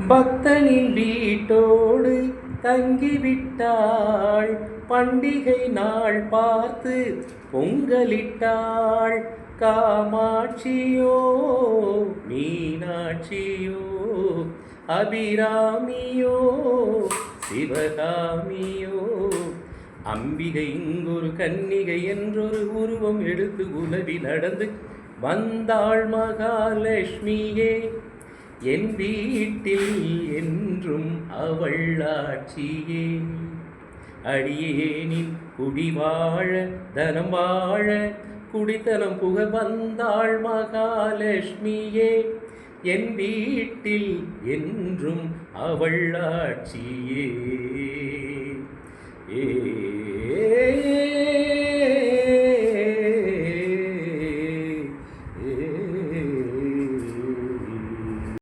பக்தனின் வீட்டோடு தங்கிவிட்டாள். பண்டிகை நாள் பார்த்து பொங்கலிட்டாள். காமாட்சியோ மீனாட்சியோ அபிராமியோ சிவகாமியோ அம்பிகை இங்கொரு கன்னிகை என்றொரு உருவம் எடுத்து உலவி நடந்து வந்தாள் மகாலட்சுமியே. என் வீட்டில் என்றும் அவள் ஆட்சியே. அடியேனின் குடி வாழ தனம் வாழ குடித்தனம் புக வந்தாள் மகாலட்சுமியே. என் வீட்டில் என்றும் அவள் ஆட்சியே. ஏ